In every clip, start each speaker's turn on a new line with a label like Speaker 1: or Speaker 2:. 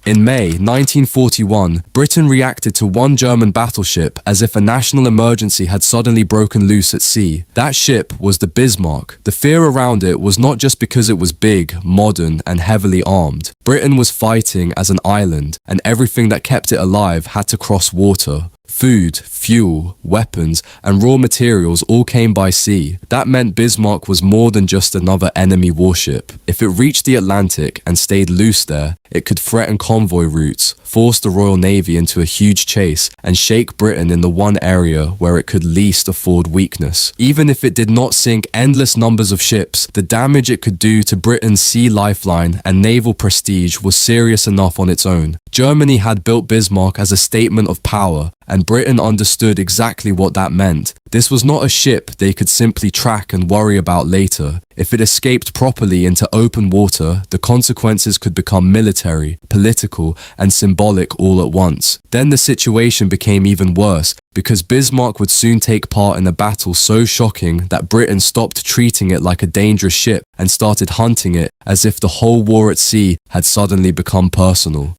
Speaker 1: In May 1941, Britain reacted to one German battleship as if a national emergency had suddenly broken loose at sea. That ship was the Bismarck. The fear around it was not just because it was big, modern, and heavily armed. Britain was fighting as an island, and everything that kept it alive had to cross water. Food, fuel, weapons, and raw materials all came by sea. That meant Bismarck was more than just another enemy warship. If it reached the Atlantic and stayed loose there, it could threaten convoy routes, force the Royal Navy into a huge chase, and shake Britain in the one area where it could least afford weakness. Even if it did not sink endless numbers of ships, the damage it could do to Britain's sea lifeline and naval prestige was serious enough on its own. Germany had built Bismarck as a statement of power, and Britain understood exactly what that meant. This was not a ship they could simply track and worry about later. If it escaped properly into open water, the consequences could become military, political, and symbolic all at once. Then the situation became even worse, because Bismarck would soon take part in a battle so shocking that Britain stopped treating it like a dangerous ship and started hunting it as if the whole war at sea had suddenly become personal.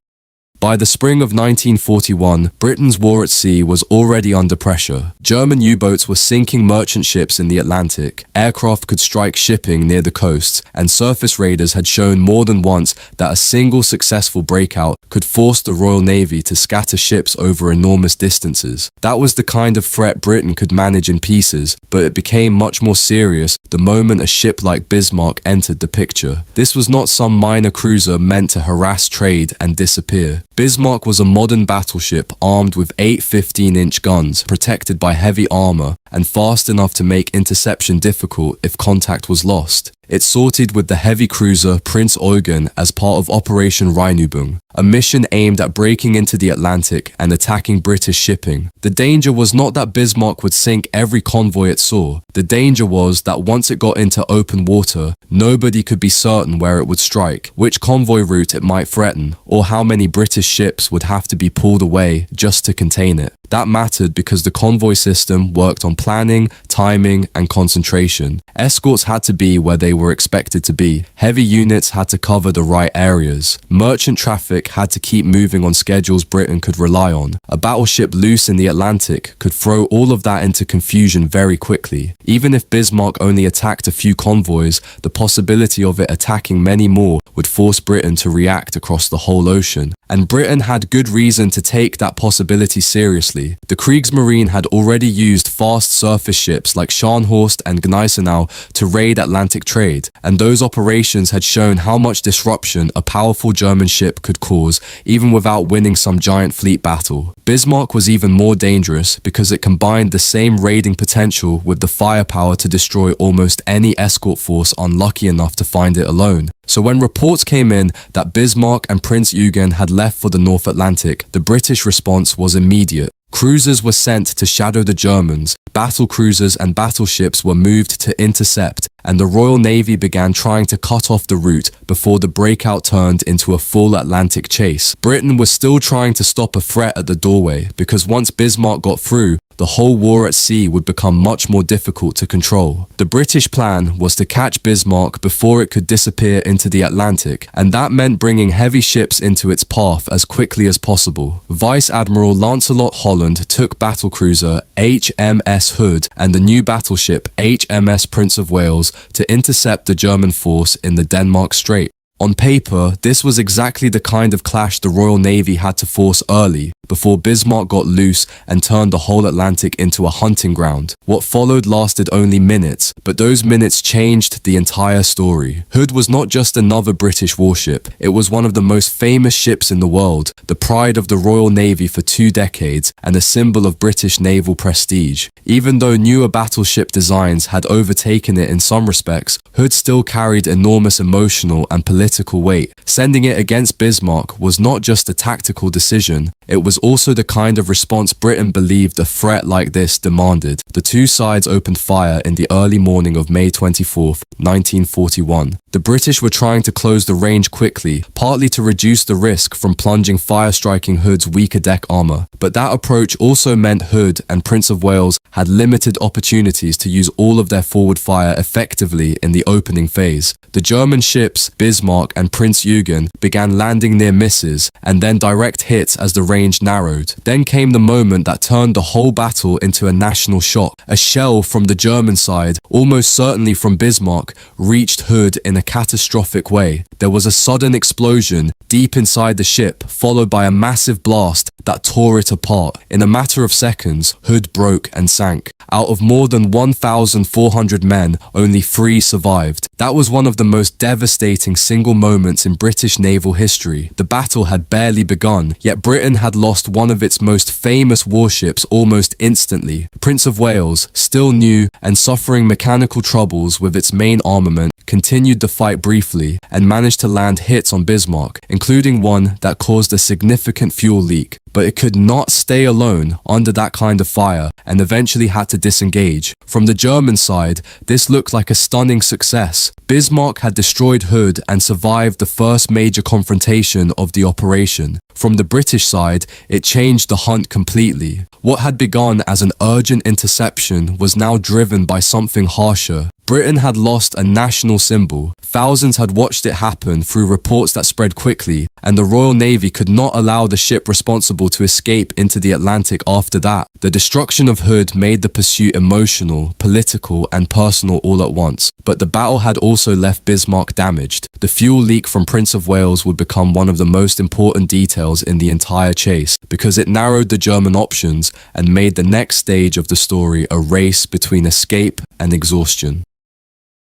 Speaker 1: By the spring of 1941, Britain's war at sea was already under pressure. German U-boats were sinking merchant ships in the Atlantic, aircraft could strike shipping near the coasts, and surface raiders had shown more than once that a single successful breakout could force the Royal Navy to scatter ships over enormous distances. That was the kind of threat Britain could manage in pieces, but it became much more serious the moment a ship like Bismarck entered the picture. This was not some minor cruiser meant to harass trade and disappear. Bismarck was a modern battleship armed with 8 15-inch guns, protected by heavy armor, and fast enough to make interception difficult if contact was lost. It sorted with the heavy cruiser Prince Eugen as part of Operation Rheinübung, a mission aimed at breaking into the Atlantic and attacking British shipping. The danger was not that Bismarck would sink every convoy it saw. The danger was that once it got into open water, nobody could be certain where it would strike, which convoy route it might threaten, or how many British ships would have to be pulled away just to contain it. That mattered because the convoy system worked on planning, timing, and concentration. Escorts had to be where they were expected to be. Heavy units had to cover the right areas. Merchant traffic had to keep moving on schedules Britain could rely on. A battleship loose in the Atlantic could throw all of that into confusion very quickly. Even if Bismarck only attacked a few convoys, the possibility of it attacking many more would force Britain to react across the whole ocean. And Britain had good reason to take that possibility seriously. The Kriegsmarine had already used fast surface ships like Scharnhorst and Gneisenau to raid Atlantic trade, and those operations had shown how much disruption a powerful German ship could cause even without winning some giant fleet battle. Bismarck was even more dangerous because it combined the same raiding potential with the firepower to destroy almost any escort force unlucky enough to find it alone. So when reports came in that Bismarck and Prince Eugen had left for the North Atlantic, the British response was immediate. Cruisers were sent to shadow the Germans, battle cruisers and battleships were moved to intercept, and the Royal Navy began trying to cut off the route before the breakout turned into a full Atlantic chase. Britain was still trying to stop a threat at the doorway, because once Bismarck got through, the whole war at sea would become much more difficult to control. The British plan was to catch Bismarck before it could disappear into the Atlantic, and that meant bringing heavy ships into its path as quickly as possible. Vice Admiral Lancelot Holland took battlecruiser HMS Hood and the new battleship HMS Prince of Wales to intercept the German force in the Denmark Strait. On paper, this was exactly the kind of clash the Royal Navy had to force early, before Bismarck got loose and turned the whole Atlantic into a hunting ground. What followed lasted only minutes, but those minutes changed the entire story. Hood was not just another British warship, it was one of the most famous ships in the world, the pride of the Royal Navy for 2 decades, and a symbol of British naval prestige. Even though newer battleship designs had overtaken it in some respects, Hood still carried enormous emotional and political weight. Sending it against Bismarck was not just a tactical decision, it was also the kind of response Britain believed a threat like this demanded. The two sides opened fire in the early morning of May 24, 1941. The British were trying to close the range quickly, partly to reduce the risk from plunging fire-striking Hood's weaker deck armor. But that approach also meant Hood and Prince of Wales had limited opportunities to use all of their forward fire effectively in the opening phase. The German ships, Bismarck Bismarck and Prince Eugen began landing near misses and then direct hits as the range narrowed. Then came the moment that turned the whole battle into a national shock. A shell from the German side, almost certainly from Bismarck, reached Hood in a catastrophic way. There was a sudden explosion deep inside the ship, followed by a massive blast that tore it apart. In a matter of seconds, Hood broke and sank. Out of more than 1,400 men, only 3 survived. That was one of the most devastating single moments in British naval history. The battle had barely begun, yet Britain had lost one of its most famous warships almost instantly. Prince of Wales, still new and suffering mechanical troubles with its main armament, continued the fight briefly and managed to land hits on Bismarck, including one that caused a significant fuel leak. But it could not stay alone under that kind of fire and eventually had to disengage. From the German side, this looked like a stunning success. Bismarck had destroyed Hood and survived the first major confrontation of the operation. From the British side, it changed the hunt completely. What had begun as an urgent interception was now driven by something harsher. Britain had lost a national symbol. Thousands had watched it happen through reports that spread quickly, and the Royal Navy could not allow the ship responsible to escape into the Atlantic after that. The destruction of Hood made the pursuit emotional, political, and personal all at once. But the battle had also left Bismarck damaged. The fuel leak from Prince of Wales would become one of the most important details in the entire chase, because it narrowed the German options and made the next stage of the story a race between escape and exhaustion.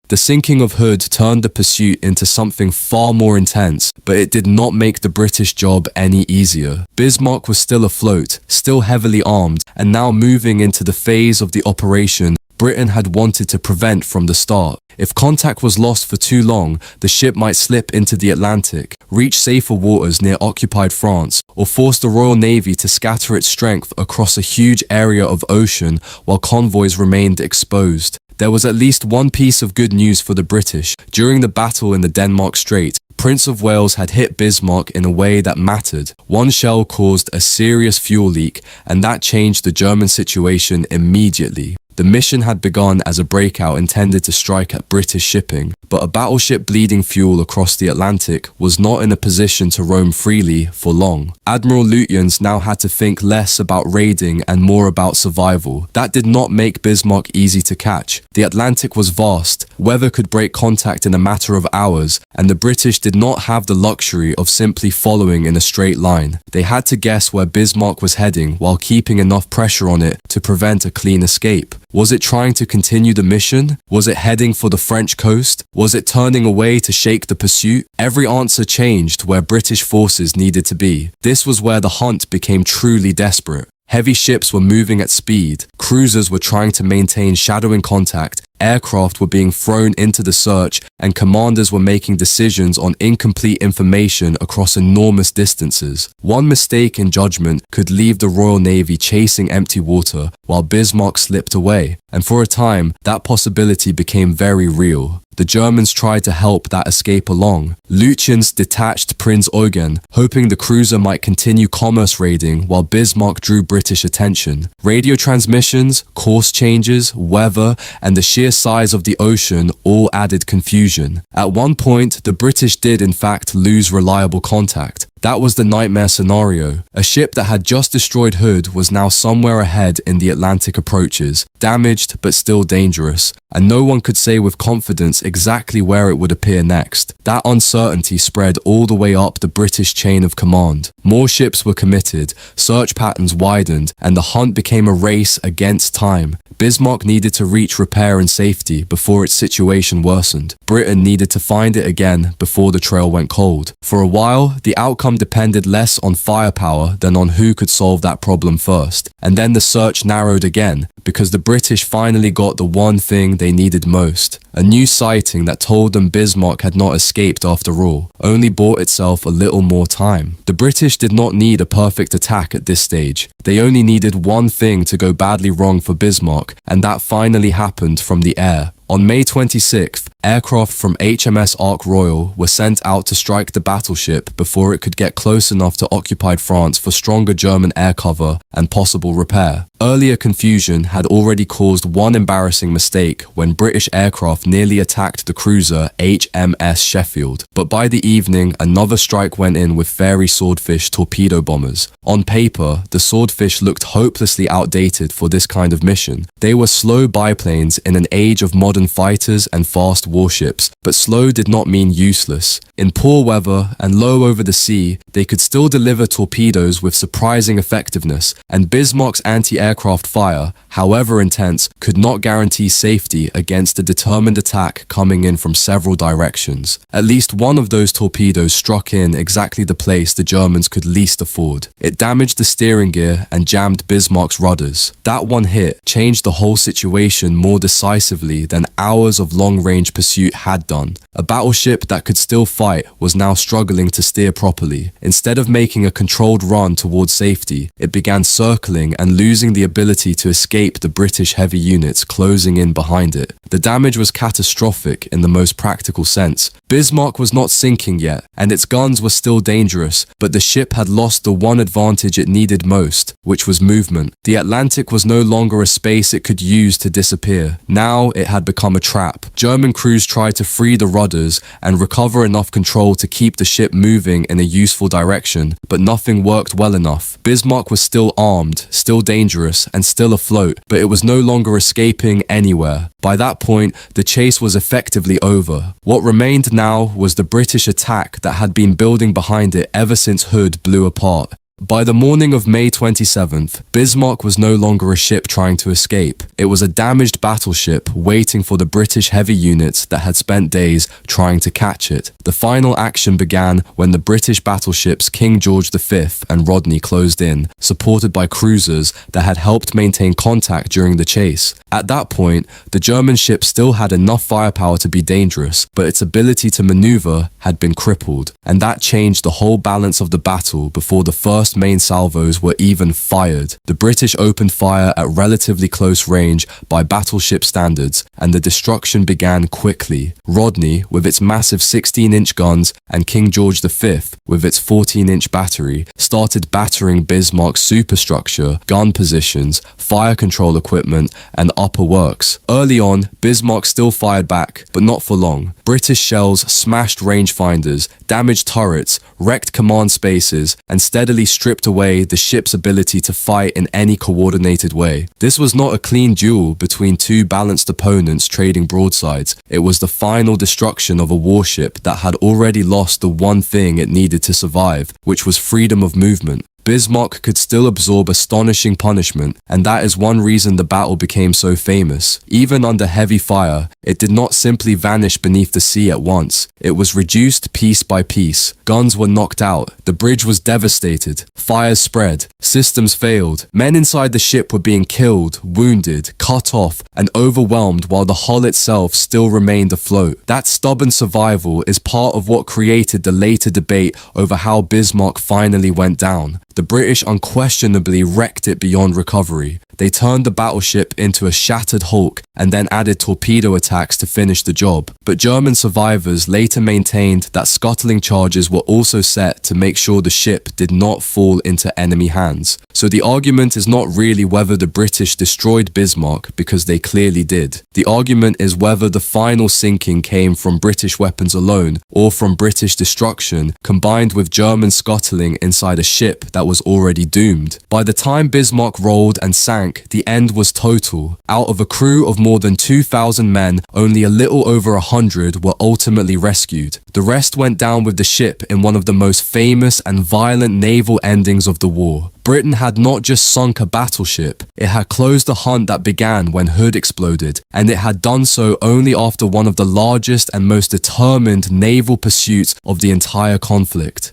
Speaker 1: The sinking of Hood turned the pursuit into something far more intense, but it did not make the British job any easier. Bismarck was still afloat, still heavily armed, and now moving into the phase of the operation Britain had wanted to prevent from the start. If contact was lost for too long, the ship might slip into the Atlantic, reach safer waters near occupied France, or force the Royal Navy to scatter its strength across a huge area of ocean while convoys remained exposed. There was at least one piece of good news for the British. During the battle in the Denmark Strait, Prince of Wales had hit Bismarck in a way that mattered. One shell caused a serious fuel leak, and that changed the German situation immediately. The mission had begun as a breakout intended to strike at British shipping, but a battleship bleeding fuel across the Atlantic was not in a position to roam freely for long. Admiral Lutyens now had to think less about raiding and more about survival. That did not make Bismarck easy to catch. The Atlantic was vast, weather could break contact in a matter of hours, and the British did not have the luxury of simply following in a straight line. They had to guess where Bismarck was heading while keeping enough pressure on it to prevent a clean escape. Was it trying to continue the mission? Was it heading for the French coast? Was it turning away to shake the pursuit? Every answer changed where British forces needed to be. This was where the hunt became truly desperate. Heavy ships were moving at speed, cruisers were trying to maintain shadowing contact, aircraft were being thrown into the search, and commanders were making decisions on incomplete information across enormous distances. One mistake in judgment could leave the Royal Navy chasing empty water while Bismarck slipped away, and for a time, that possibility became very real. The Germans tried to help that escape along. Lutyens detached Prinz Eugen, hoping the cruiser might continue commerce raiding while Bismarck drew British attention. Radio transmissions, course changes, weather, and the sheer size of the ocean all added confusion. At one point, the British did in fact lose reliable contact. That was the nightmare scenario. A ship that had just destroyed Hood was now somewhere ahead in the Atlantic approaches, damaged but still dangerous, and no one could say with confidence exactly where it would appear next. That uncertainty spread all the way up the British chain of command. More ships were committed, search patterns widened, and the hunt became a race against time. Bismarck needed to reach repair and safety before its situation worsened. Britain needed to find it again before the trail went cold. For a while, the outcome depended less on firepower than on who could solve that problem first. And then the search narrowed again, because the British finally got the one thing they needed most. A new sighting that told them Bismarck had not escaped after all, only bought itself a little more time. The British did not need a perfect attack at this stage. They only needed one thing to go badly wrong for Bismarck, and that finally happened from the air. On May 26th, aircraft from HMS Ark Royal were sent out to strike the battleship before it could get close enough to occupied France for stronger German air cover and possible repair. Earlier confusion had already caused one embarrassing mistake when British aircraft nearly attacked the cruiser HMS Sheffield, but by the evening another strike went in with Fairey Swordfish torpedo bombers. On paper, the Swordfish looked hopelessly outdated for this kind of mission. They were slow biplanes in an age of modern fighters and fast warships, but slow did not mean useless. In poor weather and low over the sea, they could still deliver torpedoes with surprising effectiveness, and Bismarck's anti-aircraft fire, however intense, could not guarantee safety against a determined attack coming in from several directions. At least one of those torpedoes struck in exactly the place the Germans could least afford. It damaged the steering gear and jammed Bismarck's rudders. That one hit changed the whole situation more decisively than hours of long-range pursuit had done. A battleship that could still fight was now struggling to steer properly. Instead of making a controlled run towards safety, it began circling and losing the ability to escape the British heavy units closing in behind it. The damage was catastrophic in the most practical sense. Bismarck was not sinking yet, and its guns were still dangerous, but the ship had lost the one advantage it needed most, which was movement. The Atlantic was no longer a space it could use to disappear. Now it had become a trap. German crews tried to free the rudders and recover enough control to keep the ship moving in a useful direction, but nothing worked well enough. Bismarck was still armed, still dangerous, and still afloat, but it was no longer escaping anywhere. By that point, the chase was effectively over. What remained now was the British attack that had been building behind it ever since Hood blew apart. By the morning of May 27th, Bismarck was no longer a ship trying to escape. It was a damaged battleship waiting for the British heavy units that had spent days trying to catch it. The final action began when the British battleships King George V and Rodney closed in, supported by cruisers that had helped maintain contact during the chase. At that point, the German ship still had enough firepower to be dangerous, but its ability to maneuver had been crippled, and that changed the whole balance of the battle before the first main salvos were even fired. The British opened fire at relatively close range by battleship standards, and the destruction began quickly. Rodney, with its massive 16-inch guns, and King George V, with its 14-inch battery, started battering Bismarck's superstructure, gun positions, fire control equipment, and upper works. Early on, Bismarck still fired back, but not for long. British shells smashed rangefinders, damaged turrets, wrecked command spaces, and steadily stripped away the ship's ability to fight in any coordinated way. This was not a clean duel between two balanced opponents trading broadsides. It was the final destruction of a warship that had already lost the one thing it needed to survive, which was freedom of movement. Bismarck could still absorb astonishing punishment, and that is one reason the battle became so famous. Even under heavy fire, it did not simply vanish beneath the sea at once. It was reduced piece by piece. Guns were knocked out, the bridge was devastated, fires spread, systems failed. Men inside the ship were being killed, wounded, cut off, and overwhelmed while the hull itself still remained afloat. That stubborn survival is part of what created the later debate over how Bismarck finally went down. The British unquestionably wrecked it beyond recovery. They turned the battleship into a shattered hulk and then added torpedo attacks to finish the job. But German survivors later maintained that scuttling charges were also set to make sure the ship did not fall into enemy hands. So the argument is not really whether the British destroyed Bismarck, because they clearly did. The argument is whether the final sinking came from British weapons alone or from British destruction combined with German scuttling inside a ship that was already doomed. By the time Bismarck rolled and sank, the end was total. Out of a crew of more than 2,000 men, only a little over 100 were ultimately rescued. The rest went down with the ship in one of the most famous and violent naval endings of the war. Britain had not just sunk a battleship, it had closed the hunt that began when Hood exploded, and it had done so only after one of the largest and most determined naval pursuits of the entire conflict.